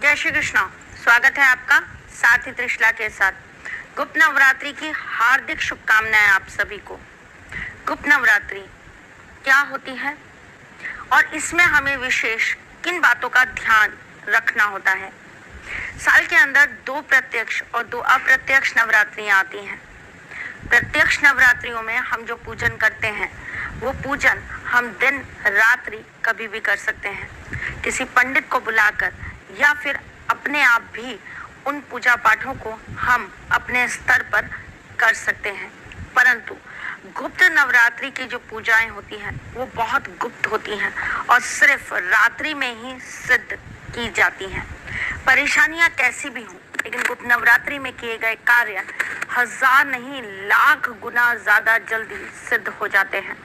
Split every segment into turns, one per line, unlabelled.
जय श्री कृष्णा। स्वागत है आपका साथी त्रिशला के साथ। गुप्त नवरात्रि की हार्दिक शुभकामनाएं आप सभी को। गुप्त नवरात्रि क्या होती है और इसमें हमें विशेष किन बातों का ध्यान रखना होता है। साल के अंदर 2 प्रत्यक्ष और 2 अप्रत्यक्ष नवरात्रियां आती हैं। प्रत्यक्ष नवरात्रियों में हम जो पूजन करते हैं वो पूजन हम दिन रात्रि कभी भी कर सकते हैं, किसी पंडित को बुलाकर या फिर अपने आप भी उन पूजा पाठों को हम अपने स्तर पर कर सकते हैं। परंतु गुप्त नवरात्रि की जो पूजाएं होती हैं वो बहुत गुप्त होती हैं और सिर्फ रात्रि में ही सिद्ध की जाती हैं। परेशानियां कैसी भी हों, लेकिन गुप्त नवरात्रि में किए गए कार्य 1000 नहीं लाख गुना ज्यादा जल्दी सिद्ध हो जाते हैं।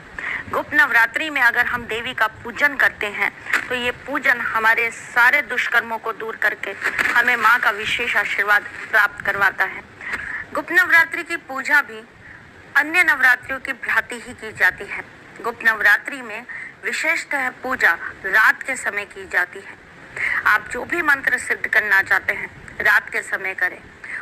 गुप्त नवरात्रि में अगर हम देवी का पूजन करते हैं तो ये पूजन हमारे सारे दुष्कर्मों को दूर करके हमें माँ का विशेष आशीर्वाद प्राप्त करवाता है। गुप्त नवरात्रि की पूजा भी अन्य नवरात्रियों की भांति ही की जाती है। गुप्त नवरात्रि में विशेषतः पूजा रात के समय की जाती है। आप जो भी मंत्र सिद्ध करना चाहते हैं रात के समय करें।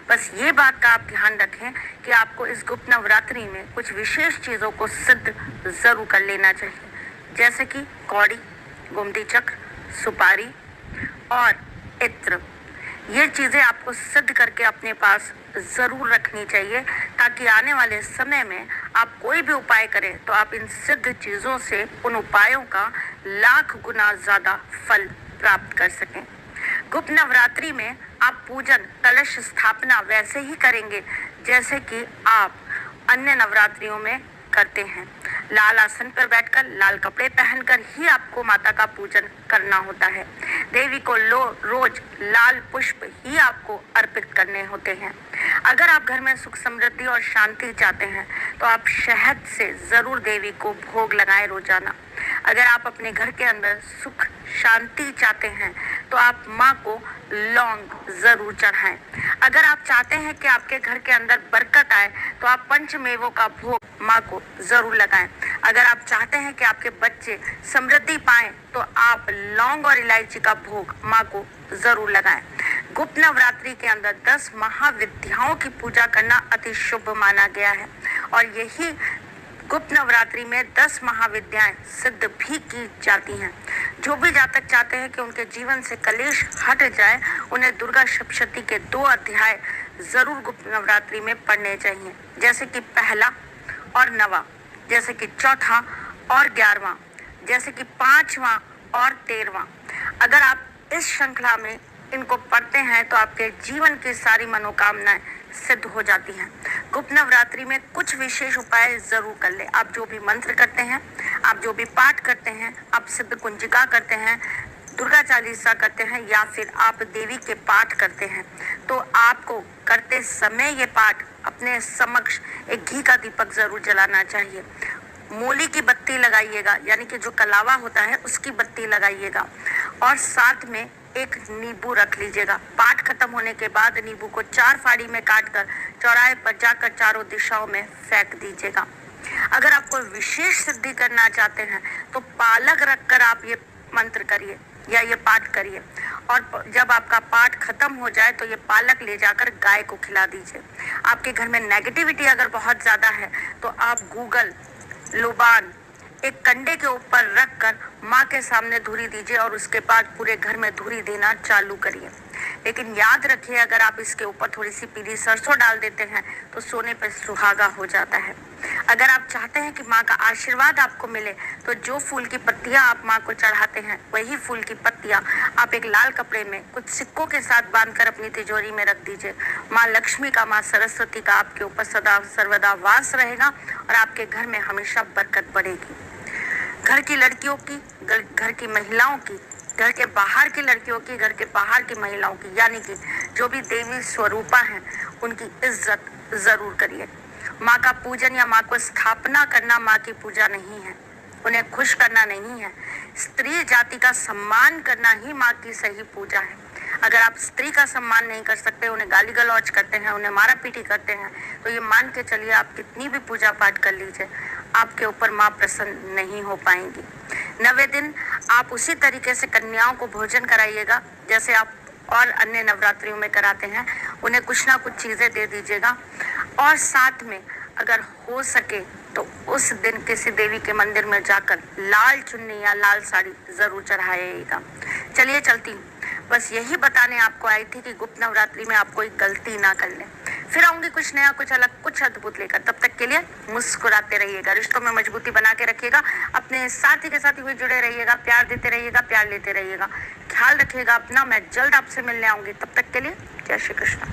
बस ये बात का आप ध्यान रखें कि आपको इस गुप्त नवरात्रि में कुछ विशेष चीज़ों को सिद्ध जरूर कर लेना चाहिए, जैसे कि कौड़ी, गोमती चक्र, सुपारी और इत्र। ये चीज़ें आपको सिद्ध करके अपने पास ज़रूर रखनी चाहिए, ताकि आने वाले समय में आप कोई भी उपाय करें तो आप इन सिद्ध चीज़ों से उन उपायों का लाख गुना ज़्यादा फल प्राप्त कर सकें। गुप्त नवरात्रि में आप पूजन कलश स्थापना वैसे ही करेंगे जैसे कि आप अन्य नवरात्रियों में करते हैं। लाल आसन पर बैठकर लाल कपड़े पहनकर ही आपको माता का पूजन करना होता है। देवी को रोज लाल पुष्प ही आपको अर्पित करने होते हैं। अगर आप घर में सुख समृद्धि और शांति चाहते हैं तो आप शहद से जरूर देवी को भोग लगाएं रोजाना। अगर आप अपने घर के अंदर सुख शांति चाहते हैं तो आप माँ को लौंग जरूर चढ़ाएं। अगर आप चाहते हैं कि आपके घर के अंदर बरकत आए तो आप पंचमेवों का भोग माँ को जरूर लगाएं। अगर आप चाहते हैं कि आपके बच्चे समृद्धि पाएं तो आप लौंग और इलायची का भोग माँ को जरूर लगाएं। गुप्त नवरात्रि के अंदर 10 महाविद्याओं की पूजा करना अति शुभ माना गया है और यही गुप्त नवरात्रि में 10 महाविद्याएं सिद्ध भी की जाती हैं। जो भी जातक चाहते हैं कि उनके जीवन से कलेश हट जाए, उन्हें दुर्गा सप्तशती के 2 अध्याय जरूर गुप्त नवरात्रि में पढ़ने चाहिए, जैसे कि पहला और 9वां, जैसे कि चौथा और 11वां, जैसे कि 5वां और 13वां। अगर आप इस श्रृंखला में इनको पढ़ते हैं तो आपके जीवन की सारी मनोकामनाएं सिद्ध हो जाती हैं। गुप्त नवरात्रि में कुछ विशेष उपाय जरूर कर ले। आप जो भी मंत्र करते हैं, आप जो भी पाठ करते हैं, आप सिद्ध कुंजिका करते हैं, दुर्गा चालीसा करते हैं या फिर आप देवी के पाठ करते हैं, तो आपको करते समय ये पाठ अपने समक्ष एक घी का दीपक जरूर जलाना चाहिए। मूली की बत्ती लगाइएगा, यानी कि जो कलावा होता है उसकी बत्ती लगाइएगा और साथ में एक नींबू रख लीजिएगा। पाठ खत्म होने के बाद नींबू को 4 फाड़ी में काटकर चौराहे पर जाकर चारों दिशाओं में फेंक दीजिएगा। अगर आप कोई विशेष सिद्धि करना चाहते हैं तो पालक रखकर आप ये मंत्र करिए या ये पाठ करिए और जब आपका पाठ खत्म हो जाए तो ये पालक ले जाकर गाय को खिला दीजिए। आपके घर में नेगेटिविटी अगर बहुत ज़्यादा है तो आप गूगल लुबान एक कंडे के ऊपर रखकर माँ के सामने धूरी दीजिए और उसके बाद पूरे घर में धूरी देना चालू करिए। लेकिन याद रखिए, अगर आप इसके ऊपर थोड़ी सी पीली सरसों डाल देते हैं तो सोने पर सुहागा हो जाता है। अगर आप चाहते हैं कि माँ का आशीर्वाद आपको मिले तो जो फूल की पत्तियाँ आप माँ को चढ़ाते हैं वही फूल की पत्तियाँ आप एक लाल कपड़े में कुछ सिक्कों के साथ बांधकर अपनी तिजोरी में रख दीजिए। माँ लक्ष्मी का, माँ सरस्वती का आपके ऊपर सदा सर्वदा वास रहेगा और आपके घर में हमेशा बरकत बढ़ेगी। घर की लड़कियों की, घर की महिलाओं की, घर के बाहर की लड़कियों की, घर के बाहर की महिलाओं की, यानी कि जो भी देवी स्वरूपा हैं उनकी इज्जत जरूर करिए। माँ का पूजन या माँ को स्थापना करना माँ की पूजा नहीं है, उन्हें खुश करना नहीं है। स्त्री जाति का सम्मान करना ही माँ की सही पूजा है। अगर आप स्त्री का सम्मान नहीं कर सकते, उन्हें गाली गलौज करते हैं, उन्हें मारा पीटी करते हैं, तो ये मान के चलिए आप कितनी भी पूजा पाठ कर लीजिए, आपके ऊपर माँ प्रसन्न नहीं हो पाएंगी। 9वें दिन आप उसी तरीके से कन्याओं को भोजन कराइएगा जैसे आप और अन्य नवरात्रियों में कराते हैं, उन्हें कुछ ना कुछ चीज़ें दे दीजिएगा। और साथ में अगर हो सके तो उस दिन किसी देवी के मंदिर में जाकर लाल चुन्नी या लाल साड़ी ज़रूर चढ़ाइएगा। चलिए चलती हूँ, बस यही बताने आपको आई थी कि गुप्त नवरात्रि में आप कोई गलती ना कर लें। फिर आऊंगी कुछ नया, कुछ अलग, कुछ अद्भुत लेकर। तब तक के लिए मुस्कुराते रहिएगा, रिश्तों में मजबूती बना के रखिएगा, अपने साथी के साथ हुए जुड़े रहिएगा, प्यार देते रहिएगा, प्यार लेते रहिएगा, ख्याल रखिएगा अपना। मैं जल्द आपसे मिलने आऊंगी, तब तक के लिए जय श्री कृष्ण।